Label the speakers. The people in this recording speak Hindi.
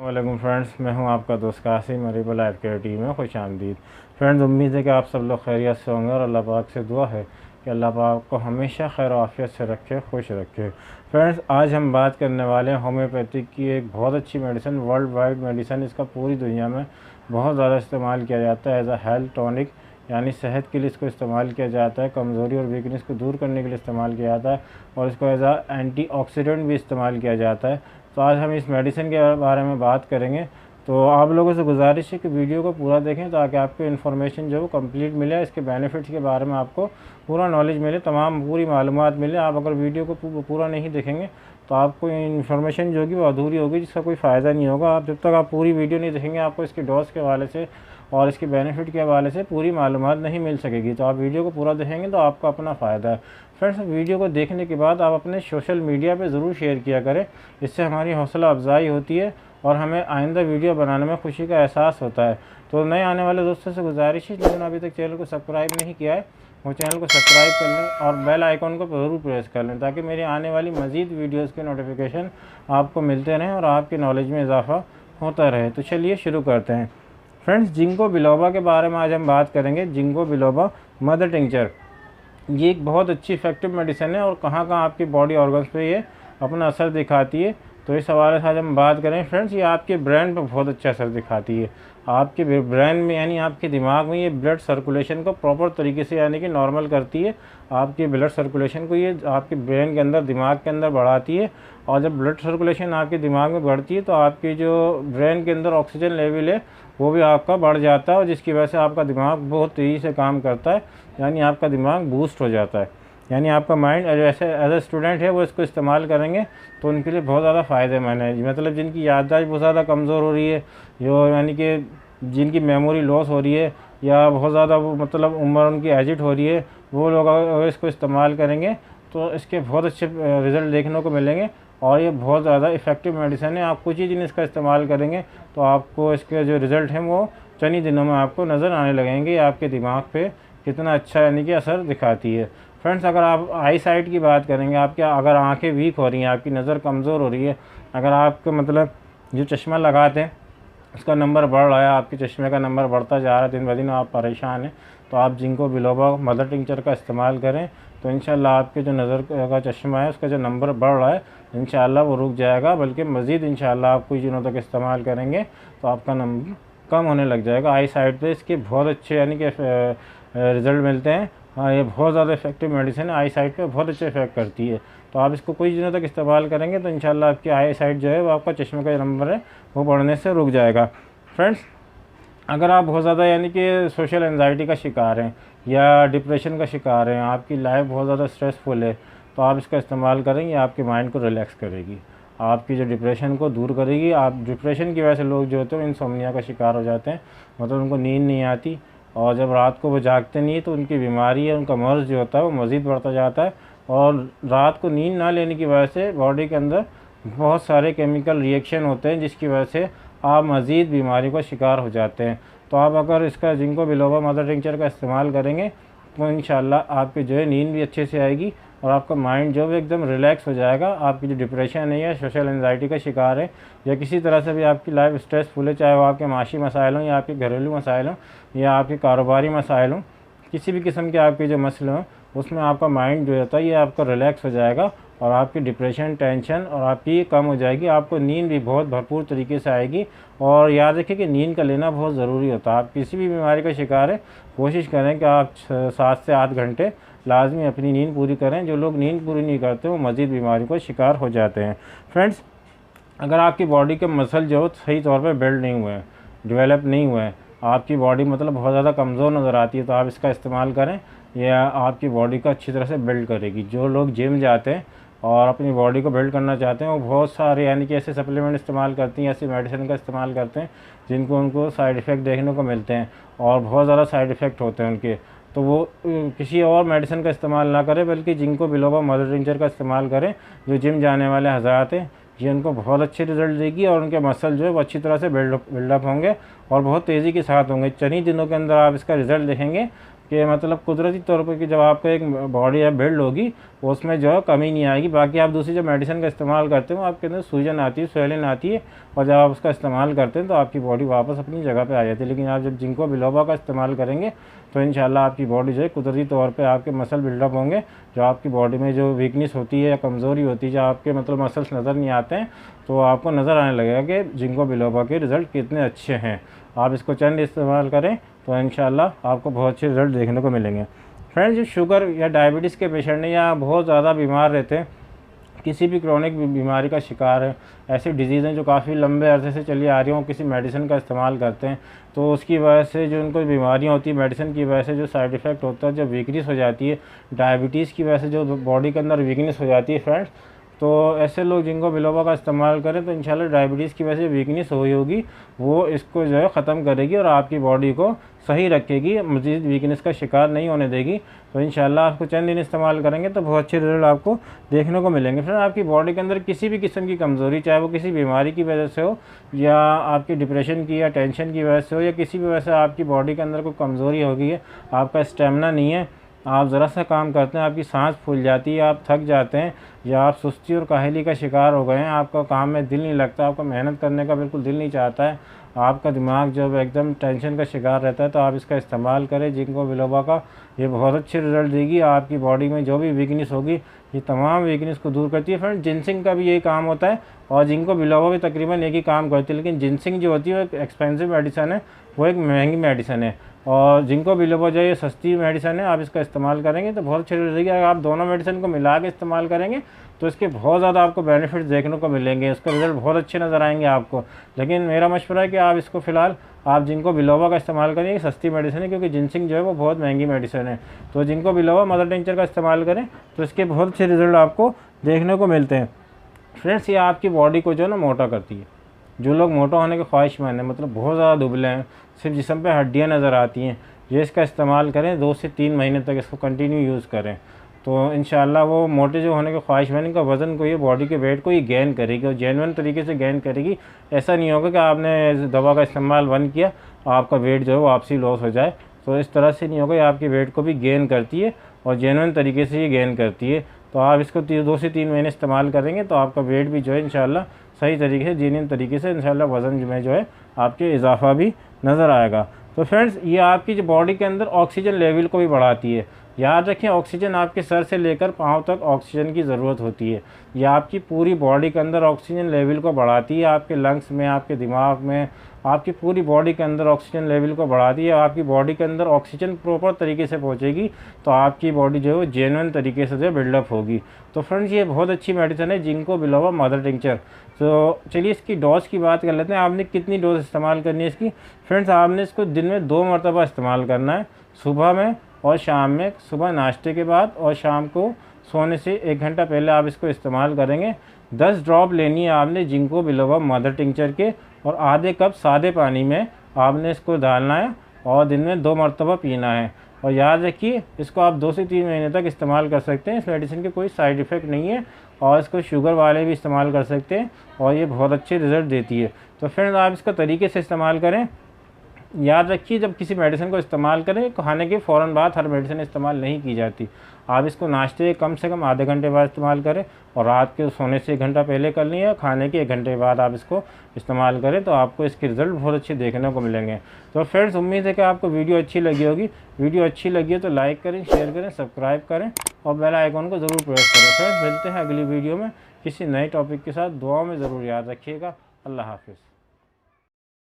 Speaker 1: वालेकुम फ्रेंड्स, मैं हूं आपका दोस्त कासिम। मरीबा लाइफ केयर टीम में खुश आमदीद। फ्रेंड्स, उम्मीद है कि आप सब लोग खैरियत से होंगे और अल्लाह पाक से दुआ है कि अल्लाह पाक को हमेशा खैर आफियत से रखे, खुश रखे। फ्रेंड्स, आज हम बात करने वाले हैं होम्योपैथिक की एक बहुत अच्छी मेडिसिन, वर्ल्ड वाइड मेडिसिन। इसका पूरी दुनिया में बहुत ज़्यादा इस्तेमाल किया जाता है एज अ हेल्थ टॉनिक, यानी सेहत के लिए इसको इस्तेमाल किया जाता है, कमज़ोरी और वीकनेस को दूर करने के लिए इस्तेमाल किया जाता है और इसको एज अ एंटीऑक्सीडेंट भी इस्तेमाल किया जाता है। तो आज हम इस मेडिसिन के बारे में बात करेंगे। तो आप लोगों से गुजारिश है कि वीडियो को पूरा देखें ताकि आपको इन्फॉर्मेशन जो है कंप्लीट मिले, इसके बेनिफिट्स के बारे में आपको पूरा नॉलेज मिले, तमाम पूरी मालूमात मिले। आप अगर वीडियो को पूरा नहीं देखेंगे तो आपको इन्फॉर्मेशन जो होगी वो अधूरी होगी, जिसका कोई फ़ायदा नहीं होगा। आप जब तक आप पूरी वीडियो नहीं देखेंगे आपको इसके डोज के हवाले से और इसके बेनिफिट के हवाले से पूरी मालूमात नहीं मिल सकेगी। तो आप वीडियो को पूरा देखेंगे तो आपका अपना फ़ायदा है। फ्रेंड्स, वीडियो को देखने के बाद आप अपने सोशल मीडिया पे ज़रूर शेयर किया करें, इससे हमारी हौसला अफजाई होती है और हमें आइंदा वीडियो बनाने में खुशी का एहसास होता है। तो नए आने वाले दोस्तों से गुजारिश है जिन्होंने अभी तक चैनल को सब्सक्राइब नहीं किया है वो चैनल को सब्सक्राइब कर लें और बेल आइकॉन को ज़रूर प्रेस कर लें ताकि मेरी आने वाली मज़ीद वीडियोज़ के नोटिफिकेशन आपको मिलते रहें और आपकी नॉलेज में इजाफ़ा होता रहे। तो चलिए शुरू करते हैं। फ्रेंड्स, जिंको बिलोबा के बारे में आज हम बात करेंगे। जिंको बिलोबा मदर टिंचर, ये एक बहुत अच्छी इफेक्टिव मेडिसिन है और कहाँ कहाँ आपकी बॉडी ऑर्गन्स पे ये अपना असर दिखाती है, तो इस हवाले से आज हम बात करें। फ्रेंड्स, ये आपके ब्रेन पे बहुत अच्छा असर दिखाती है। आपके ब्रेन में यानी आपके दिमाग में ये ब्लड सर्कुलेशन को प्रॉपर तरीके से यानी कि नॉर्मल करती है। आपके ब्लड सर्कुलेशन को ये आपके ब्रेन के अंदर, दिमाग के अंदर बढ़ाती है और जब ब्लड सर्कुलेशन आपके दिमाग में बढ़ती है तो आपकी जो ब्रेन के अंदर ऑक्सीजन लेवल है वो भी आपका बढ़ जाता है और जिसकी वजह से आपका दिमाग बहुत तेज़ी से काम करता है, यानी आपका दिमाग बूस्ट हो जाता है। यानी आपका माइंड जैसे एज ए स्टूडेंट है वो इसको इस्तेमाल करेंगे तो उनके लिए बहुत ज़्यादा फ़ायदेमंद है। मतलब जिनकी याददाश्त बहुत ज़्यादा कमज़ोर हो रही है, जो यानी कि जिनकी मेमोरी लॉस हो रही है या बहुत ज़्यादा मतलब उम्र उनकी एजिड हो रही है, वो लोग अगर इसको इस्तेमाल करेंगे तो इसके बहुत अच्छे रिज़ल्ट देखने को मिलेंगे और ये बहुत ज़्यादा इफ़ेक्टिव मेडिसिन है। आप कुछ ही दिन इसका इस्तेमाल करेंगे तो आपको इसके जो रिज़ल्ट हैं वो चंद ही दिनों में आपको नज़र आने लगेंगे। आपके दिमाग पे कितना अच्छा यानी कि असर दिखाती है। फ्रेंड्स, अगर आप आई साइट की बात करेंगे, आपके अगर आंखें वीक हो रही हैं, आपकी नज़र कमज़ोर हो रही है, अगर आपको मतलब जो चश्मा लगाते हैं उसका नंबर बढ़ रहा है, आपके चश्मे का नंबर बढ़ता जा रहा है, दिन ब दिन आप परेशान हैं, तो आप जिंको बिलोबा मदर टिंचर का इस्तेमाल करें तो इंशाल्लाह आपके जो नज़र का चश्मा है उसका जो नंबर बढ़ रहा है इंशाल्लाह वो रुक जाएगा, बल्कि मज़ीद इंशाल्लाह आप कुछ दिनों तक इस्तेमाल करेंगे तो आपका नंबर कम होने लग जाएगा। आई साइट पे इसके बहुत अच्छे यानी कि रिज़ल्ट मिलते हैं। हाँ, ये बहुत ज़्यादा इफेक्टिव मेडिसिन है, आई साइट पे बहुत अच्छे इफेक्ट करती है। तो आप इसको कुछ दिनों तक इस्तेमाल करेंगे तो इंशाल्लाह आपकी आई साइट जो है वो आपका चश्मे का जो नंबर है वो बढ़ने से रुक जाएगा। फ्रेंड्स, अगर आप बहुत ज़्यादा यानी कि सोशल एंजाइटी का शिकार हैं या डिप्रेशन का शिकार हैं, आपकी लाइफ बहुत ज़्यादा स्ट्रेसफुल है, तो आप इसका इस्तेमाल करेंगे, आपके माइंड को रिलैक्स करेगी, आपकी जो डिप्रेशन को दूर करेगी। आप डिप्रेशन की वजह से लोग जो होते हैं इंसोम्निया का शिकार हो जाते हैं, मतलब उनको नींद नहीं आती और जब रात को वो जागते नहीं है तो उनकी बीमारी है, उनका मर्ज़ जो होता है वो मज़ीद बढ़ता जाता है और रात को नींद ना लेने की वजह से बॉडी के अंदर बहुत सारे केमिकल रिएक्शन होते हैं जिसकी वजह से आप मज़ीद बीमारी का शिकार हो जाते हैं। तो आप अगर इसका जिंको बिलोबा मदर टिंचर का इस्तेमाल करेंगे तो इंशाल्लाह आपकी जो है नींद भी अच्छे से आएगी और आपका माइंड जो है एकदम रिलैक्स हो जाएगा। आपकी जो डिप्रेशन है या सोशल एंजाइटी का शिकार है या किसी तरह से भी आपकी लाइफ स्ट्रेसफुल है, चाहे वो आपके माशी मसाइल हों या आपके घरेलू मसाइल हों या आपके कारोबारी मसाइल हों, किसी भी किस्म के आपके जो मसले हों उसमें आपका माइंड जो होता है ये आपका रिलैक्स हो जाएगा और आपकी डिप्रेशन, टेंशन और आपकी कम हो जाएगी। आपको नींद भी बहुत भरपूर तरीके से आएगी और याद रखिए कि नींद का लेना बहुत ज़रूरी होता है। आप किसी भी बीमारी का शिकार है, कोशिश करें कि आप 7 से 8 घंटे लाजमी अपनी नींद पूरी करें। जो लोग नींद पूरी नहीं करते वो मज़ीद बीमारी का शिकार हो जाते हैं। फ्रेंड्स, अगर आपकी बॉडी के मसल जो सही तौर पर बिल्ड नहीं हुए हैं, डेवलप नहीं हुए हैं, आपकी बॉडी मतलब बहुत ज़्यादा कमज़ोर नज़र आती है, तो आप इसका इस्तेमाल करें, यह आपकी बॉडी को अच्छी तरह से बिल्ड करेगी। जो लोग जिम जाते हैं और अपनी बॉडी को बिल्ड करना चाहते हैं वो बहुत सारे यानी कि ऐसे सप्लीमेंट इस्तेमाल करती हैं, ऐसी मेडिसिन का इस्तेमाल करते हैं जिनको उनको साइड इफ़ेक्ट देखने को मिलते हैं और बहुत ज़्यादा साइड इफ़ेक्ट होते हैं उनके। तो वो किसी और मेडिसिन का इस्तेमाल ना करें बल्कि जिंको बिलोबा मदर टिंचर का इस्तेमाल करें। जो जिम जाने वाले हज़रात हैं ये उनको बहुत अच्छे रिज़ल्ट देगी और उनके मसल जो है वो अच्छी तरह से बिल्डअप होंगे और बहुत तेज़ी के साथ होंगे। चंद ही दिनों के अंदर आप इसका रिज़ल्ट देखेंगे कि मतलब कुदरती तौर पर कि जब आपको एक बॉडी है बिल्ड होगी उसमें जो है कमी नहीं आएगी। बाकी आप दूसरी जो मेडिसिन का इस्तेमाल करते हो आपके अंदर सूजन आती है, स्वेलिन आती है, और जब आप उसका इस्तेमाल करते हैं तो आपकी बॉडी वापस अपनी जगह पे आ जाती है। लेकिन आप जब जिंको बिलोबा का इस्तेमाल करेंगे तो इंशाल्लाह आपकी बॉडी जो है कुदरती तौर पे आपके मसल बिल्डअप होंगे। जो आपकी बॉडी में जो वीकनेस होती है या कमज़ोरी होती है, जो आपके मतलब मसल्स नज़र नहीं आते हैं, तो आपको नज़र आने लगेगा कि जिंको बिलोबा के रिज़ल्ट कितने अच्छे हैं। आप इसको चंद इस्तेमाल करें तो इंशाल्लाह आपको बहुत अच्छे रिज़ल्ट देखने को मिलेंगे। फ्रेंड्स, जो शुगर या डायबिटीज़ के पेशेंट हैं या बहुत ज़्यादा बीमार रहते हैं, किसी भी क्रोनिक बीमारी का शिकार है, ऐसी डिजीज़ हैं जो काफ़ी लंबे अरसे से चली आ रही हों, किसी मेडिसिन का इस्तेमाल करते हैं तो उसकी वजह से जो उनको बीमारियां होती है, मेडिसिन की वजह से जो साइड इफ़ेक्ट होता है, जो वीकनेस हो जाती है, डायबिटीज़ की वजह से जो बॉडी के अंदर वीकनेस हो जाती है फ्रेंड्स, तो ऐसे लोग जिंको बिलोबा का इस्तेमाल करें तो इंशाल्लाह डायबिटीज़ की वजह से वीकनेस हुई होगी वो इसको जो है ख़त्म करेगी और आपकी बॉडी को सही रखेगी, मज़ीद वीकनेस का शिकार नहीं होने देगी। तो इंशाल्लाह आपको चंद दिन इस्तेमाल करेंगे तो बहुत अच्छे रिजल्ट आपको देखने को मिलेंगे। फिर आपकी बॉडी के अंदर किसी भी किस्म की कमज़ोरी, चाहे वो किसी बीमारी की वजह से हो या आपकी डिप्रेशन की या टेंशन की वजह से हो या किसी भी वजह से आपकी बॉडी के अंदर कोई कमज़ोरी हो गई है, आपका स्टेमिना नहीं है, आप ज़रा सा काम करते हैं आपकी सांस फूल जाती है, आप थक जाते हैं, या आप सुस्ती और काहली का शिकार हो गए हैं, आपका काम में दिल नहीं लगता, आपको मेहनत करने का बिल्कुल दिल नहीं चाहता है, आपका दिमाग जब एकदम टेंशन का शिकार रहता है, तो आप इसका इस्तेमाल करें जिंको बिलोबा का। ये बहुत अच्छे रिजल्ट देगी। आपकी बॉडी में जो भी वीकनेस होगी ये तमाम वीकनेस को दूर करती है। फ्रेंड, जिनसिंग का भी यही काम होता है और जिंको बिलोबा भी तकरीबन एक ही काम करती है, लेकिन जिनसिंग जो होती है वो एक एक्सपेंसिव मेडिसन है, वो एक महंगी मेडिसन है, और जिंको बिलोबा जो ये सस्ती मेडिसन है। आप इसका इस्तेमाल करेंगे तो बहुत अच्छी रिजल्ट देगी। अगर आप दोनों मेडिसिन को मिला के इस्तेमाल करेंगे तो इसके बहुत ज़्यादा आपको बेनिफिट्स देखने को मिलेंगे, उसका रिजल्ट बहुत अच्छे नज़र आएंगे आपको। लेकिन मेरा मशवरा है कि आप इसको फ़िलहाल आप जिंको बिलोबा का इस्तेमाल करें, सस्ती मेडिसिन है, क्योंकि जिनसिंग जो है वो बहुत महंगी मेडिसिन है। तो जिंको बिलोबा मदर टिंचर का इस्तेमाल करें तो इसके बहुत अच्छे रिजल्ट आपको देखने को मिलते हैं। फ्रेंड्स, ये आपकी बॉडी को जो है ना मोटा करती है। जो लोग मोटा होने के ख्वाहिशमंद हैं, मतलब बहुत ज़्यादा दुबले हैं, सिर्फ जिस्म पे हड्डियाँ नज़र आती हैं, ये इसका इस्तेमाल करें, 2 से 3 महीने तक इसको कंटिन्यू यूज़ करें, तो इंशाल्लाह वो मोटे जो होने के ख्वाहिशमंद का वज़न को, ये बॉडी के वेट को ये गेन करेगी और जेन्युइन तरीके से गेन करेगी। ऐसा नहीं होगा कि आपने दवा का इस्तेमाल बंद किया आपका वेट जो है वो आपसी लॉस हो जाए, तो इस तरह से नहीं होगा। ये आपके वेट को भी गेन करती है और जेन्युइन तरीके से ये गेन करती है। तो आप इसको 2 से 3 महीने इस्तेमाल करेंगे तो आपका वेट भी जो है इंशाल्लाह सही तरीके से, जेन्युइन तरीके से इंशाल्लाह वज़न में जो है आपके इजाफा भी नज़र आएगा। तो फ्रेंड्स, ये आपकी जो बॉडी के अंदर ऑक्सीजन लेवल को भी बढ़ाती है। याद रखें, ऑक्सीजन आपके सर से लेकर पाँव तक ऑक्सीजन की ज़रूरत होती है। ये आपकी पूरी बॉडी के अंदर ऑक्सीजन लेवल को बढ़ाती है, आपके लंग्स में, आपके दिमाग में, आपकी पूरी बॉडी के अंदर ऑक्सीजन लेवल को बढ़ाती है। आपकी बॉडी के अंदर ऑक्सीजन प्रॉपर तरीके से पहुंचेगी तो आपकी बॉडी जो है जेन्युइन तरीके से जो बिल्डअप होगी। तो फ्रेंड्स, ये बहुत अच्छी मेडिसिन है जिंको बिलोबा मदर टिंचर। तो चलिए इसकी डोज की बात कर लेते हैं। आपने कितनी डोज इस्तेमाल करनी है इसकी? फ्रेंड्स, आपने इसको दिन में 2 मरतबा इस्तेमाल करना है, सुबह में और शाम में। सुबह नाश्ते के बाद और शाम को सोने से 1 घंटा पहले आप इसको इस्तेमाल करेंगे। 10 ड्रॉप लेनी है आपने जिंको बिलोबा मदर टिंचर के, और आधे कप सादे पानी में आपने इसको डालना है और दिन में 2 मरतबा पीना है। और याद रखिए, इसको आप 2 से 3 महीने तक इस्तेमाल कर सकते हैं। इस मेडिसिन के कोई साइड इफ़ेक्ट नहीं है और इसको शुगर वाले भी इस्तेमाल कर सकते हैं और ये बहुत अच्छे रिज़ल्ट देती है। तो फ्रेंड्स, आप इसका तरीके से इस्तेमाल करें। याद रखिए, जब किसी मेडिसिन को इस्तेमाल करें, खाने के फ़ौरन बाद हर मेडिसिन इस्तेमाल नहीं की जाती। आप इसको नाश्ते कम से कम आधे घंटे बाद इस्तेमाल करें और रात के सोने से 1 घंटा पहले कर लें, या खाने के 1 घंटे बाद आप इसको इस्तेमाल करें, तो आपको इसके रिज़ल्ट बहुत अच्छे देखने को मिलेंगे। तो फ्रेंड्स, उम्मीद है कि आपको वीडियो अच्छी लगी होगी। वीडियो अच्छी लगी है तो लाइक करें, शेयर करें, सब्सक्राइब करें और बेल आइकॉन को ज़रूर प्रेस करें। फ्रेंड्स, मिलते हैं अगली वीडियो में किसी नए टॉपिक के साथ। दुआ में ज़रूर याद रखिएगा। अल्लाह हाफिज़।